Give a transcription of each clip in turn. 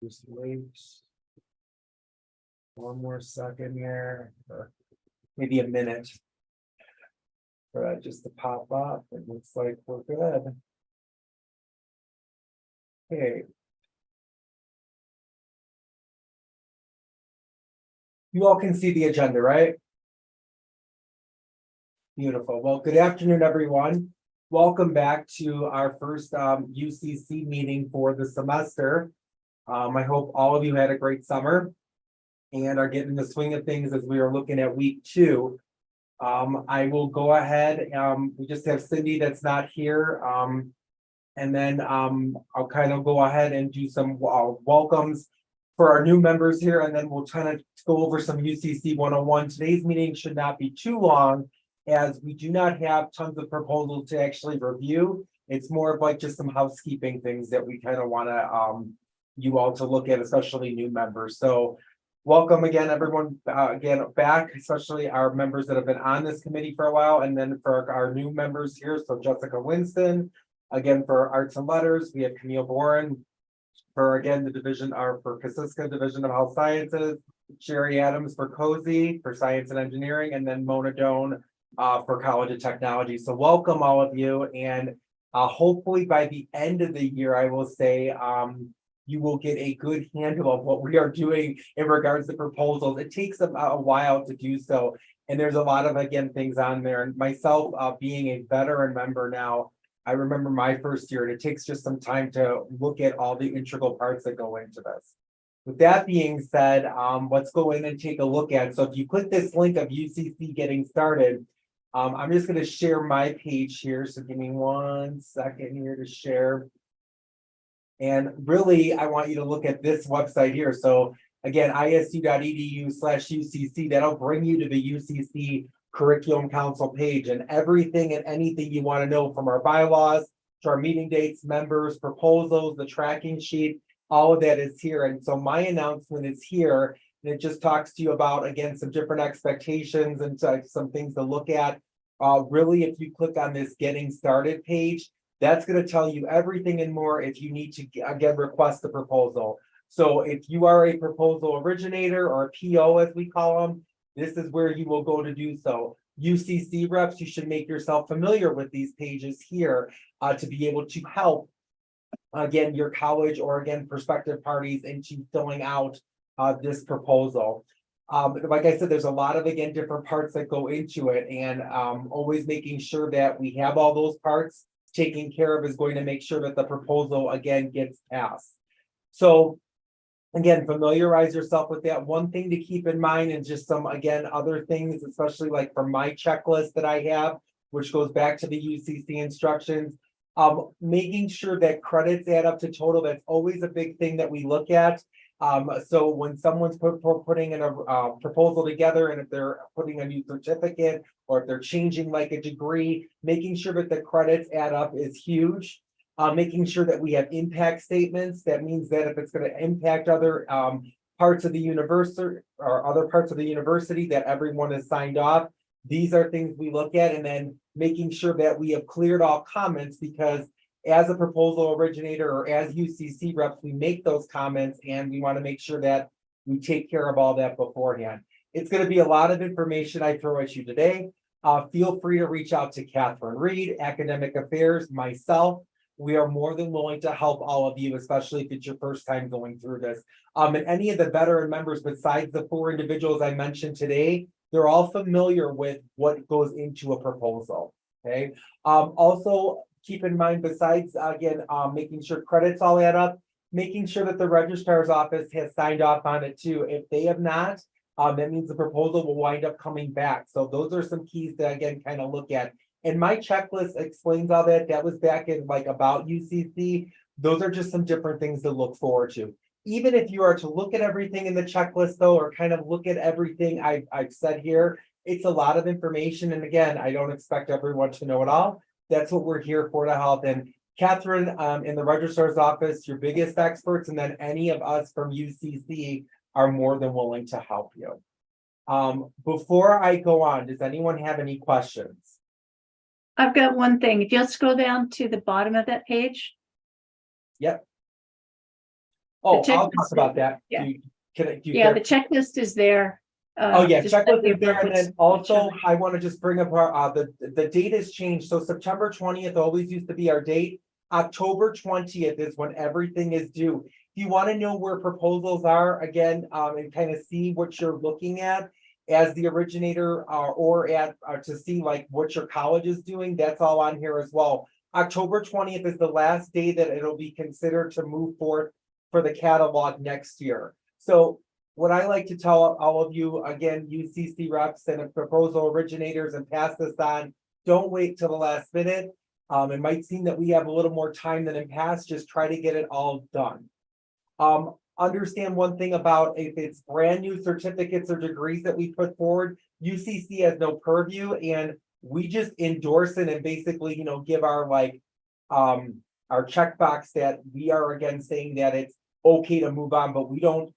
Just wait one more second here, or maybe a minute for that just to pop up. It looks like we're good. Okay. You all can see the agenda, right? Beautiful. Well, good afternoon, everyone. Welcome back to our first UCC meeting for the semester. I hope all of you had a great summer and are getting the swing of things as we are looking at week 2. I will go ahead. We just have Cindy that's not here. And then I'll kind of go ahead and do some welcomes for our new members here, and then we'll kind of go over some UCC 101. Today's meeting should not be too long, as we do not have tons of proposals to actually review. It's more of like just some housekeeping things that we kind of want to you all to look at, especially new members. So welcome again, everyone, again back, especially our members that have been on this committee for a while, and then for our new members here. So Jessica Winston, again for Arts and Letters, we have Camille Boren. For again, the division are for Kasiska Division of Health Sciences, Sherry Adams for COSI for Science and Engineering, and then Mona Doan for College of Technology. So welcome all of you, and hopefully by the end of the year, I will say you will get a good handle of what we are doing in regards to proposals. It takes a while to do so, and there's a lot of again things on there. And myself being a veteran member now, I remember my first year, and it takes just some time to look at all the integral parts that go into this. With that being said, let's go in and take a look at. So if you click this link of UCC getting started, I'm just going to share my page here. So give me 1 second here to share. And really, I want you to look at this website here. So again, isu.edu/UCC, that'll bring you to the UCC Curriculum Council page, and everything and anything you want to know from our bylaws to our meeting dates, members, proposals, the tracking sheet, all of that is here. And so my announcement is here, and it just talks to you about, again, some different expectations and some things to look at. Really, if you click on this getting started page, that's going to tell you everything and more if you need to, again, request a proposal. So if you are a proposal originator or a PO, as we call them, this is where you will go to do so. UCC reps, you should make yourself familiar with these pages here to be able to help, again, your college or, again, prospective parties into filling out this proposal. Like I said, there's a lot of, again, different parts that go into it, and always making sure that we have all those parts taken care of is going to make sure that the proposal, again, gets passed. So again, familiarize yourself with that. One thing to keep in mind, and just some, again, other things, especially like for my checklist that I have, which goes back to the UCC instructions, making sure that credits add up to total. That's always a big thing that we look at. So when someone's putting in a proposal together, and if they're putting a new certificate or if they're changing like a degree, making sure that the credits add up is huge. Making sure that we have impact statements. That means that if it's going to impact other parts of the university or other parts of the university, that everyone is signed off. These are things we look at, and then making sure that we have cleared all comments, because as a proposal originator or as UCC reps, we make those comments, and we want to make sure that we take care of all that beforehand. It's going to be a lot of information I throw at you today. Feel free to reach out to Catherine Reed, Academic Affairs, myself. We are more than willing to help all of you, especially if it's your first time going through this. And any of the veteran members, besides the 4 individuals I mentioned today, they're all familiar with what goes into a proposal. Okay. Also, keep in mind, besides, again, making sure credits all add up, making sure that the registrar's office has signed off on it too. If they have not, that means the proposal will wind up coming back. So those are some keys to, again, kind of look at. And my checklist explains all that. That was back in like about UCC. Those are just some different things to look forward to. Even if you are to look at everything in the checklist though, or kind of look at everything I've said here, it's a lot of information. And again, I don't expect everyone to know it all. That's what we're here for, to help. And Catherine in the registrar's office, your biggest experts, and then any of us from UCC are more than willing to help you. Before I go on, does anyone have any questions? I've got one thing. Just go down to the bottom of that page. Yep. Oh, I'll checklist talk about that. yeah. Do you Yeah, care? the checklist is there. Oh, yeah, just checklist like is there, and what's- then also, I wanna just bring up our, the date has changed, so September 20th always used to be our date. October 20th is when everything is due. If you wanna know where proposals are, again, and kind of see what you're looking at as the originator, to see like what your college is doing, that's all on here as well. October 20th is the last day that it'll be considered to move forward for the catalog next year. So what I like to tell all of you, again, UCC reps and proposal originators, and pass this on, don't wait till the last minute. It might seem that we have a little more time than in past, just try to get it all done. Understand one thing about if it's brand new certificates or degrees that we put forward, UCC has no purview, and we just endorse it and basically, give our our checkbox that we are again saying that it's okay to move on, but we don't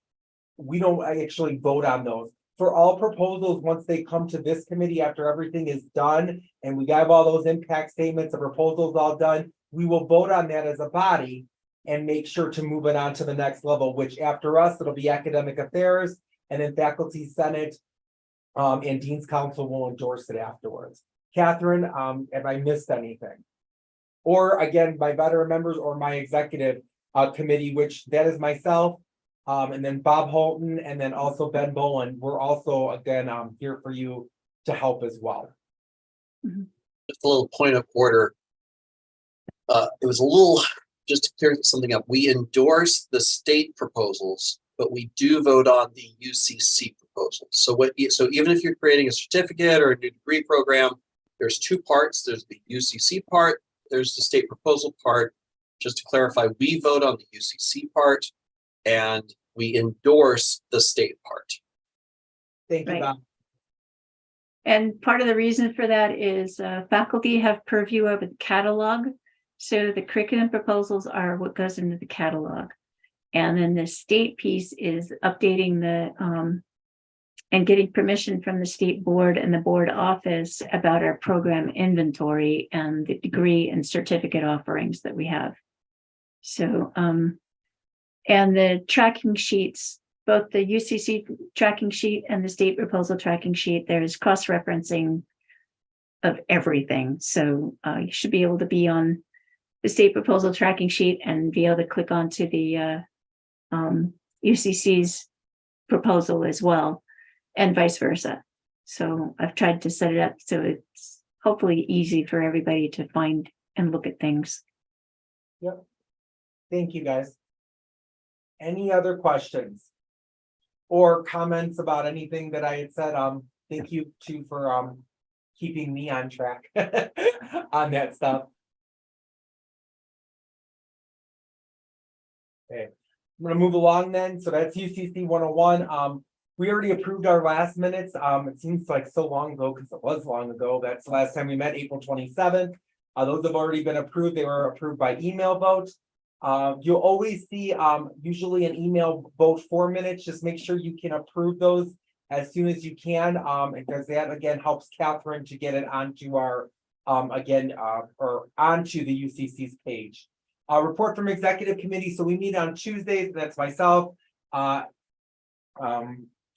actually vote on those. For all proposals, once they come to this committee, after everything is done and we have all those impact statements and proposals all done, we will vote on that as a body and make sure to move it on to the next level, which after us, it'll be academic affairs, and then faculty senate and dean's council will endorse it afterwards. Catherine, have I missed anything? Or again, my veteran members or my executive committee, which that is myself, and then Bob Holton, and then also Ben Bowen. We're also, again, here for you to help as well. Just a little point of order. It was a little, just to clear something up, we endorse the state proposals, but we do vote on the UCC proposals. So even if you're creating a certificate or a new degree program, there's two parts. There's the UCC part, there's the state proposal part. Just to clarify, we vote on the UCC part, and we endorse the state part. Thank you, Right. Bob. And part of the reason for that is faculty have purview over the catalog. So the curriculum proposals are what goes into the catalog. And then the state piece is updating and getting permission from the state board and the board office about our program inventory and the degree and certificate offerings that we have. So, and the tracking sheets, both the UCC tracking sheet and the state proposal tracking sheet, there's cross-referencing of everything. So you should be able to be on the state proposal tracking sheet and be able to click onto the UCC's proposal as well, and vice versa. So I've tried to set it up so it's hopefully easy for everybody to find and look at things. Yep. Thank you, guys. Any other questions or comments about anything that I had said? Thank you too for keeping me on track on that stuff. Okay, I'm gonna move along then. So that's UCC 101. We already approved our last minutes. It seems like so long ago because it was long ago. That's the last time we met, April 27th. Those have already been approved. They were approved by email vote. You'll always see usually an email vote 4 minutes. Just make sure you can approve those as soon as you can, because that again helps Catherine to get it onto our or onto the UCC's page. Report from executive committee. So we meet on Tuesdays. That's myself,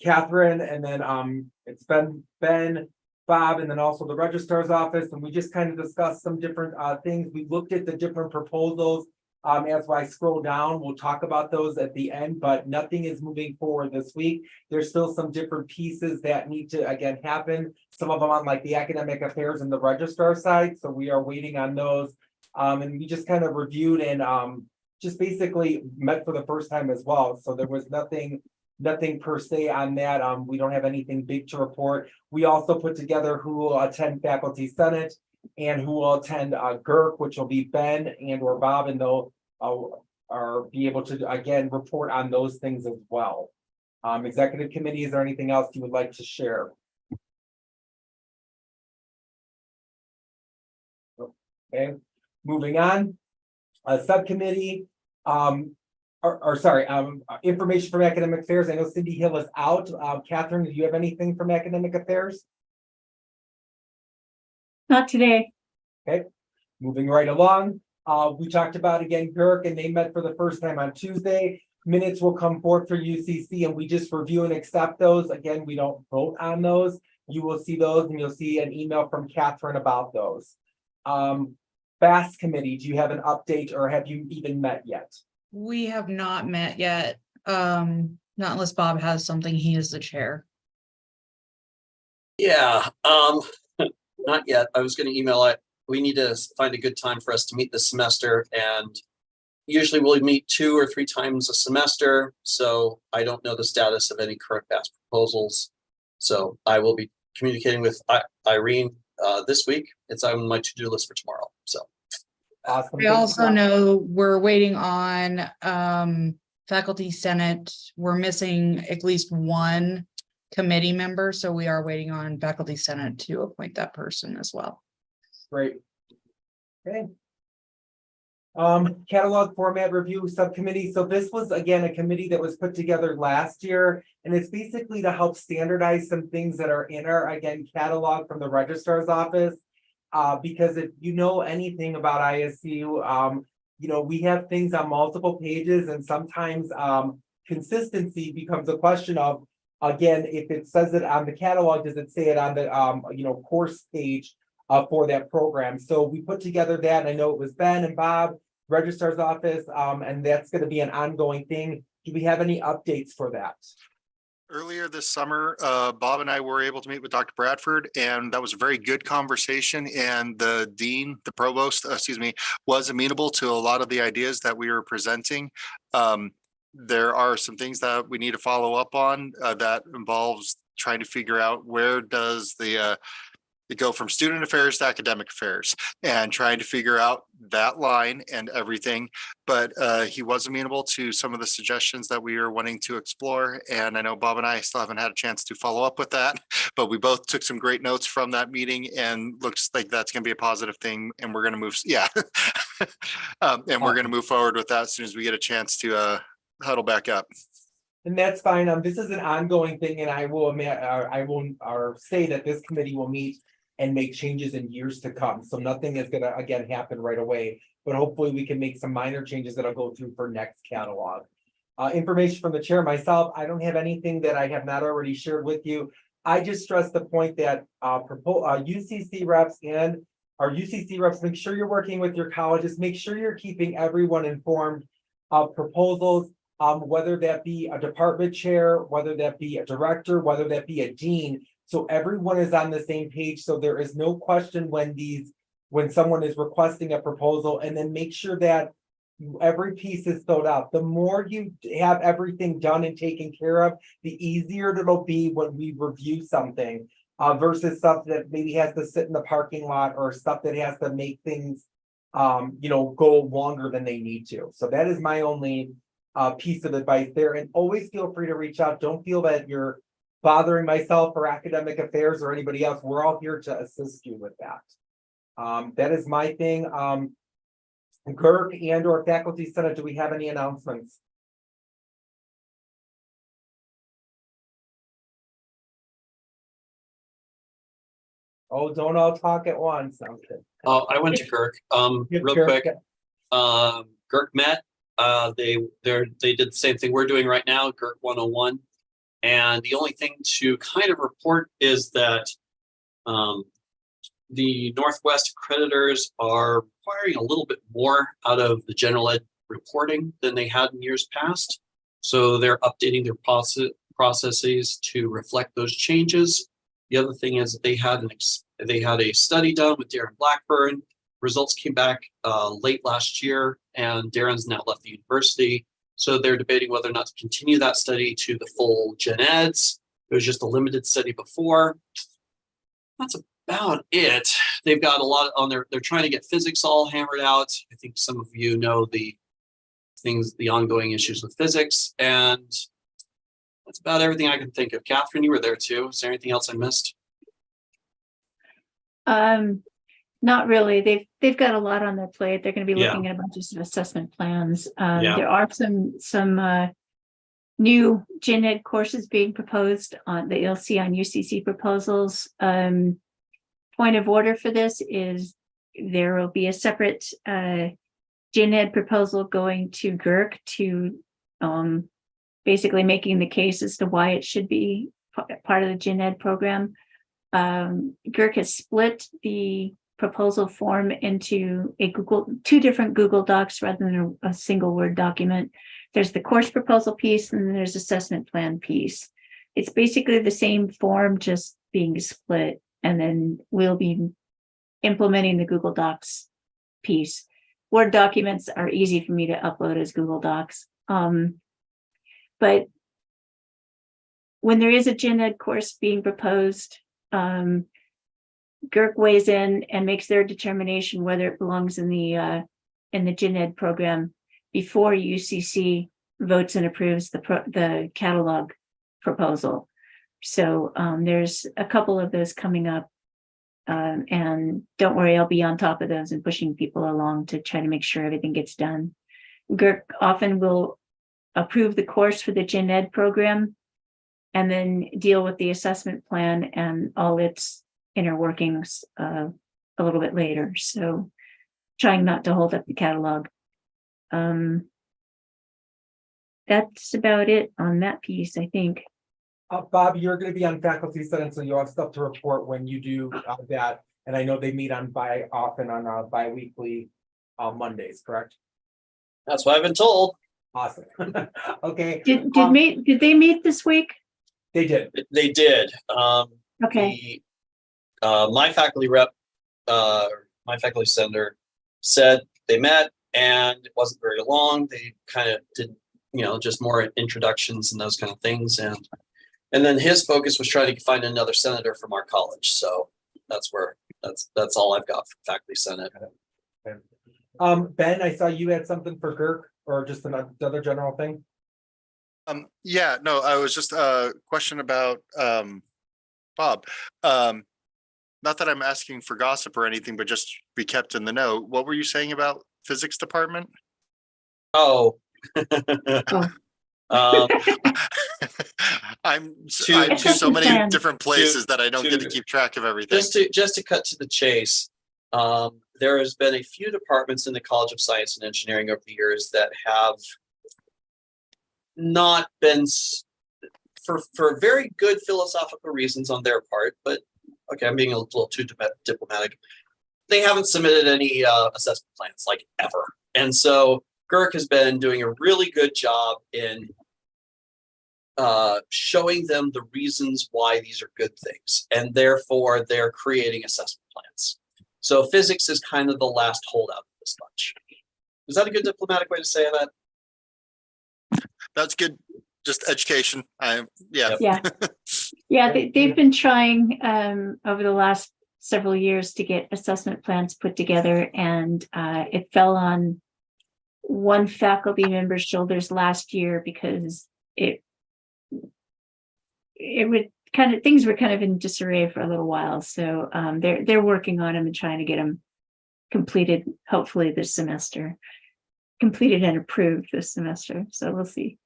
Catherine, and then it's Ben, Bob, and then also the registrar's office. And we just kind of discussed some different things. We looked at the different proposals. As I scroll down, we'll talk about those at the end, but nothing is moving forward this week. There's still some different pieces that need to again happen. Some of them on like the academic affairs and the registrar side. So we are waiting on those. And we just kind of reviewed and just basically met for the first time as well. So there was nothing per se on that. We don't have anything big to report. We also put together who will attend faculty senate and who will attend GERC, which will be Ben and or Bob, and they'll be able to again report on those things as well. Executive committee, is there anything else you would like to share? Okay, moving on. Subcommittee, information from academic affairs. I know Cindy Hill is out. Catherine, do you have anything from academic affairs? Not today. Okay, moving right along. We talked about again GERC, and they met for the first time on Tuesday. minutes will come forth for UCC and we just review and accept those. Again, we don't vote on those. You will see those and you'll see an email from Catherine about those. FAST committee, do you have an update or have you even met yet? We have not met yet. Not unless Bob has something. He is the chair. Yeah, not yet. I was gonna email it. We need to find a good time for us to meet this semester, and usually we'll meet 2 or 3 times a semester. So I don't know the status of any current FAST proposals. So I will be communicating with Irene this week. It's on my to-do list for tomorrow. So Awesome. We also know we're waiting on faculty senate. We're missing at least one committee member, so we are waiting on faculty senate to appoint that person as well. Great. Okay. Catalog format review subcommittee. So this was again a committee that was put together last year, and it's basically to help standardize some things that are in our catalog from the registrar's office. Because if you know anything about ISU, we have things on multiple pages, and sometimes consistency becomes a question of, again, if it says it on the catalog, does it say it on the course page for that program? So we put together that, and I know it was Ben and Bob, registrar's office, and that's going to be an ongoing thing. Do we have any updates for that? Earlier this summer, Bob and I were able to meet with Dr. Bradford, and that was a very good conversation. And the dean, the provost, was amenable to a lot of the ideas that we were presenting. There are some things that we need to follow up on that involves trying to figure out where does it go from student affairs to academic affairs, and trying to figure out that line and everything. But he was amenable to some of the suggestions that we were wanting to explore. And I know Bob and I still haven't had a chance to follow up with that, but we both took some great notes from that meeting, and looks like that's going to be a positive thing. And we're going to move. Yeah. And we're going to move forward with that as soon as we get a chance to huddle back up. And that's fine. This is an ongoing thing, and I will say that this committee will meet and make changes in years to come. So nothing is gonna again happen right away, but hopefully we can make some minor changes that'll go through for next catalog. Information from the chair myself, I don't have anything that I have not already shared with you. I just stress the point that UCC reps and our UCC reps, make sure you're working with your colleges, make sure you're keeping everyone informed of proposals, whether that be a department chair, whether that be a director, whether that be a dean. So everyone is on the same page. So there is no question when someone is requesting a proposal, and then make sure that every piece is filled out. The more you have everything done and taken care of, the easier it'll be when we review something versus stuff that maybe has to sit in the parking lot, or stuff that has to make things, go longer than they need to. So that is my only piece of advice there. And always feel free to reach out. Don't feel that you're bothering myself or academic affairs or anybody else. We're all here to assist you with that. That is my thing. GERC and or faculty senate, do we have any announcements? Oh, don't all talk at once. Okay. I went to GERC. Real quick. GERC met. They did the same thing we're doing right now, GERC 101. And the only thing to kind of report is that the Northwest accreditors are requiring a little bit more out of the general ed reporting than they had in years past. So they're updating their processes to reflect those changes. The other thing is that they had a study done with Darren Blackburn. Results came back late last year, and Darren's now left the university. So they're debating whether or not to continue that study to the full gen eds. It was just a limited study before. That's about it. They've got a lot on their, they're trying to get physics all hammered out. I think some of you know the ongoing issues with physics, and that's about everything I can think of. Catherine, you were there too. Is there anything else I missed? Not really. They've got a lot on their plate. They're going to be looking at a bunch of assessment plans. There are some new gen ed courses being proposed on that you'll see on UCC proposals. Point of order for this is there will be a separate gen ed proposal going to GERC to basically making the case as to why it should be part of the gen ed program. GERC has split the proposal form into two different Google Docs rather than a single Word document. There's the course proposal piece, and then there's assessment plan piece. It's basically the same form, just being split, and then we'll be implementing the Google Docs piece. Word documents are easy for me to upload as Google Docs. But when there is a gen ed course being proposed, GERC weighs in and makes their determination whether it belongs in the gen ed program before UCC votes and approves the catalog proposal. So there's a couple of those coming up, and don't worry, I'll be on top of those and pushing people along to try to make sure everything gets done. GERC often will approve the course for the gen ed program and then deal with the assessment plan and all its inner workings a little bit later. So trying not to hold up the catalog. That's about it on that piece, I think. Bob, you're gonna be on faculty senate, so you'll have stuff to report when you do that. And I know they meet on bi-weekly Mondays, correct? That's what I've been told. Awesome. Okay. Did they meet this week? They did. They did. Okay. My faculty rep, my faculty senator said they met and it wasn't very long. They kind of did, just more introductions and those kind of things. And then his focus was trying to find another senator from our college. So that's all I've got for faculty senate. Ben, I saw you had something for GERC or just another general thing. Yeah, no, I was just a question about Bob. Not that I'm asking for gossip or anything, but just be kept in the know. What were you saying about physics department? Oh. I'm To so many plan. different places that I don't get to keep track of everything. Just to cut to the chase, there has been a few departments in the College of Science and Engineering over the years that have not been for very good philosophical reasons on their part, but okay, I'm being a little too diplomatic. They haven't submitted any assessment plans like ever. And so GERC has been doing a really good job in showing them the reasons why these are good things. And therefore they're creating assessment plans. So physics is kind of the last holdout of this bunch. Is that a good diplomatic way to say that? That's good. Just education. Yeah. Yeah, they've been trying over the last several years to get assessment plans put together, and it fell on one faculty member's shoulders last year because it would things were kind of in disarray for a little while. So they're working on them and trying to get them completed, hopefully this semester, completed and approved this semester. So we'll see.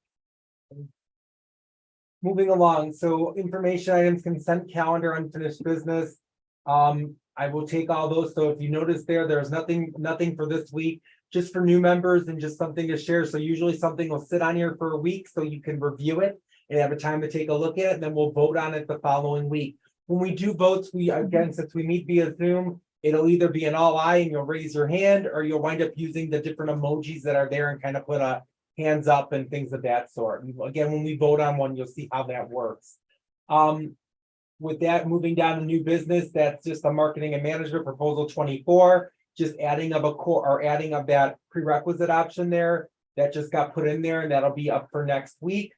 Moving along, so information items, consent calendar, unfinished business. I will take all those. So if you notice there's nothing for this week, just for new members and just something to share. So usually something will sit on here for a week so you can review it and have a time to take a look at it, and then we'll vote on it the following week. When we do votes, since we meet via Zoom, it'll either be an all eye and you'll raise your hand, or you'll wind up using the different emojis that are there and kind of put a hands up and things of that sort. And again, when we vote on one, you'll see how that works. With that, moving down to new business, that's just a marketing and management proposal 24, just adding of that prerequisite option there that just got put in there, and that'll be up for next week.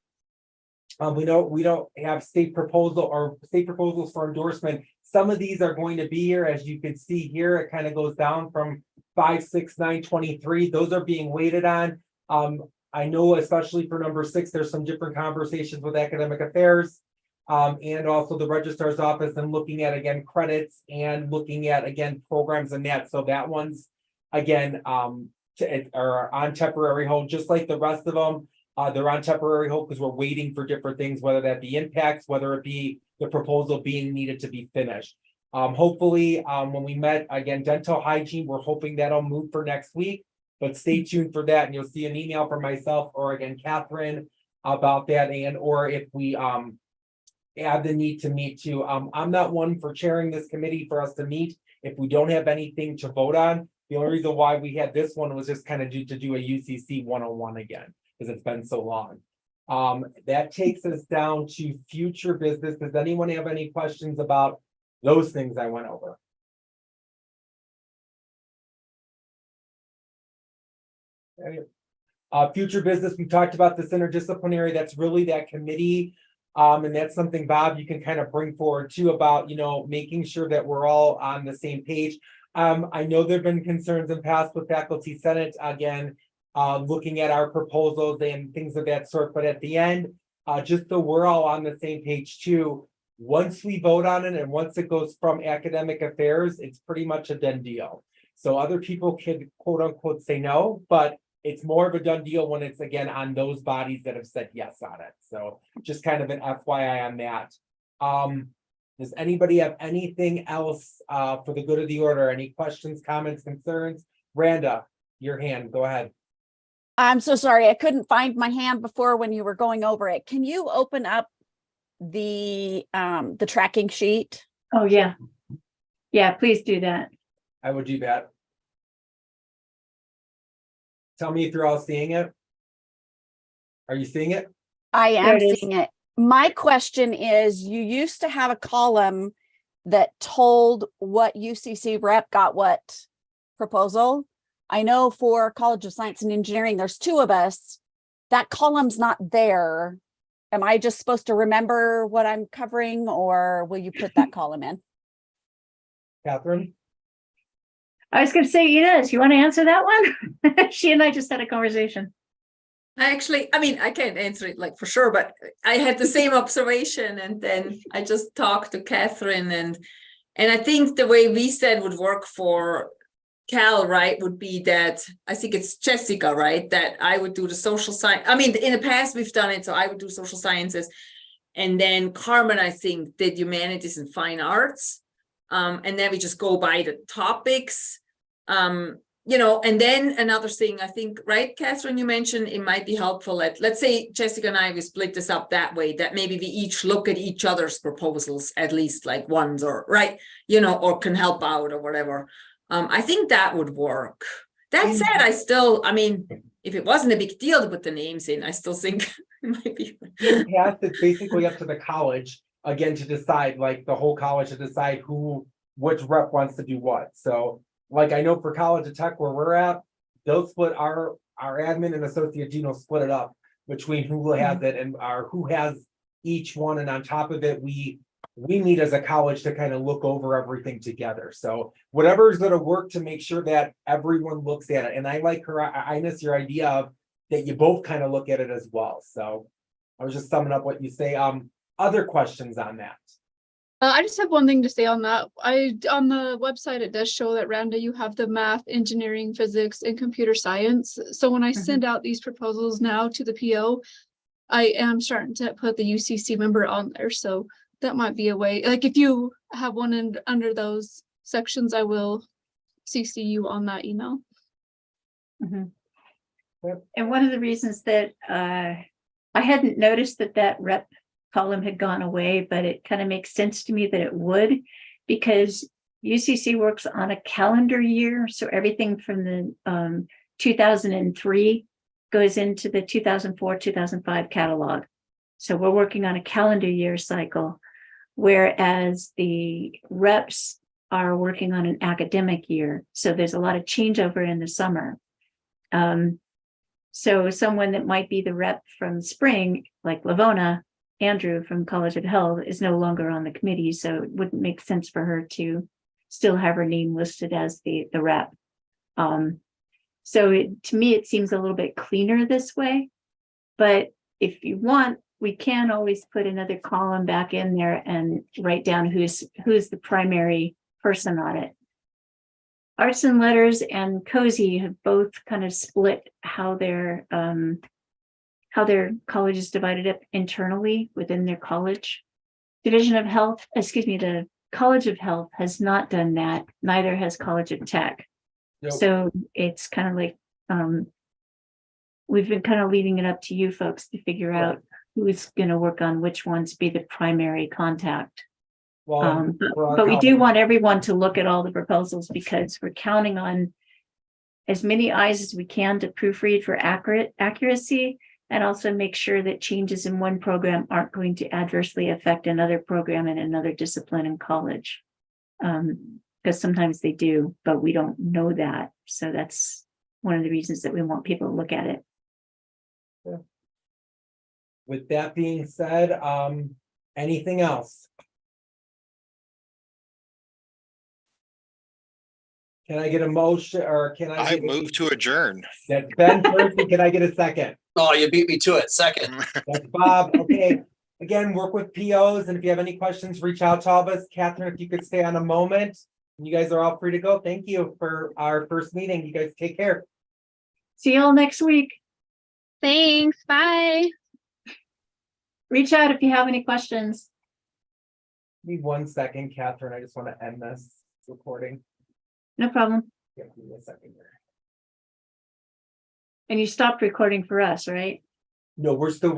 We don't have state proposals for endorsement. Some of these are going to be here, as you can see here. It kind of goes down from 5, 6, 9, 23. Those are being waited on. I know, especially for number 6, there's some different conversations with academic affairs and also the registrar's office, and looking at, again, credits and looking at, again, programs and that. So that one's, again, are on temporary hold, just like the rest of them. They're on temporary hold because we're waiting for different things, whether that be impacts, whether it be the proposal being needed to be finished. Hopefully, when we met, again, dental hygiene, we're hoping that'll move for next week. But stay tuned for that, and you'll see an email from myself or again, Catherine, about that, and or if we add the need to meet too. I'm not one for chairing this committee for us to meet if we don't have anything to vote on. The only reason why we had this one was just kind of to do a UCC 101 again, because it's been so long. That takes us down to future business. Does anyone have any questions about those things I went over? Future business, we talked about this interdisciplinary, that's really that committee. And that's something, Bob, you can kind of bring forward too about, making sure that we're all on the same page. I know there've been concerns in past with faculty senate, again, looking at our proposals and things of that sort, but at the end, just so we're all on the same page too, once we vote on it and once it goes from academic affairs, it's pretty much a done deal. So other people can quote unquote say no, but it's more of a done deal when it's again on those bodies that have said yes on it. So just kind of an FYI on that. Does anybody have anything else for the good of the order? Any questions, comments, concerns? Randa, your hand, go ahead. I'm so sorry. I couldn't find my hand before when you were going over it. Can you open up the tracking sheet? Oh, yeah. Yeah, please do that. I would do that. Tell me if you're all seeing it. Are you seeing it? I There am it is. seeing it. My question is, you used to have a column that told what UCC rep got what proposal. I know for College of Science and Engineering, there's two of us. That column's not there. Am I just supposed to remember what I'm covering, or will you put that column in? Catherine? I was going to say, Inez, you want to answer that one? She and I just had a conversation. I can't answer it like for sure, but I had the same observation, and then I just talked to Catherine, and I think the way we said would work for Cal, right, would be that I think it's Jessica, right, that I would do the social science. In the past we've done it, so I would do social sciences, and then Carmen, I think, did humanities and fine arts, and then we just go by the topics. And then another thing, I think, right, Catherine, you mentioned it might be helpful let's say Jessica and I, we split this up that way, that maybe we each look at each other's proposals at least like once, or right, or can help out or whatever. I think that would work. That said, I still, if it wasn't a big deal to put the names in, I still think it might be. In the past, it's basically up to the college, again, to decide, like the whole college to decide which rep wants to do what. So like I know for College of Tech where we're at, they'll split our admin and associate dean will split it up between who has it and who has each one. And on top of it, we meet as a college to kind of look over everything together. So whatever is going to work to make sure that everyone looks at it. And I like Ines, your idea of that you both kind of look at it as well. So I was just summing up what you say. Other questions on that? I just have one thing to say on that. On the website, it does show that, Randa, you have the math, engineering, physics, and computer science. So when I send out these proposals now to the PO, I am starting to put the UCC member on there. So that might be a way, like if you have one under those sections, I will CC you on that email. And one of the reasons that I hadn't noticed that rep column had gone away, but it kind of makes sense to me that it would, because UCC works on a calendar year. So everything from the 2003 goes into the 2004, 2005 catalog. So we're working on a calendar year cycle, whereas the reps are working on an academic year. So there's a lot of changeover in the summer. So someone that might be the rep from spring, like Lavona, Andrew from College of Health, is no longer on the committee, so it wouldn't make sense for her to still have her name listed as the rep. So to me, it seems a little bit cleaner this way. But if you want, we can always put another column back in there and write down who's the primary person on it. Arts and Letters and Cozy have both kind of split how their college is divided up internally within their college. Division of Health, the College of Health has not done that. Neither has College of Tech. Yep. So it's kind of like we've been kind of leaving it up to you folks to figure out who's gonna work on which ones be the primary contact. Well, for our But we do council- want everyone to look at all the proposals because we're counting on as many eyes as we can to proofread for accuracy and also make sure that changes in one program aren't going to adversely affect another program in another discipline in college. Because sometimes they do, but we don't know that. So that's one of the reasons that we want people to look at it. With that being said, anything else? Can I get a motion or can I? I get- move to adjourn. That's Ben first, and can I get a second? Oh, you beat me to it. Second. That's Bob. Okay. Again, work with POs, and if you have any questions, reach out to all of us. Catherine, if you could stay on a moment. You guys are all free to go. Thank you for our first meeting. You guys take care. See you all next week. Thanks, bye. Reach out if you have any questions. Give me 1 second, Catherine. I just want to end this recording. No problem. Give me a second here. And you stopped recording for us, right? No, we're still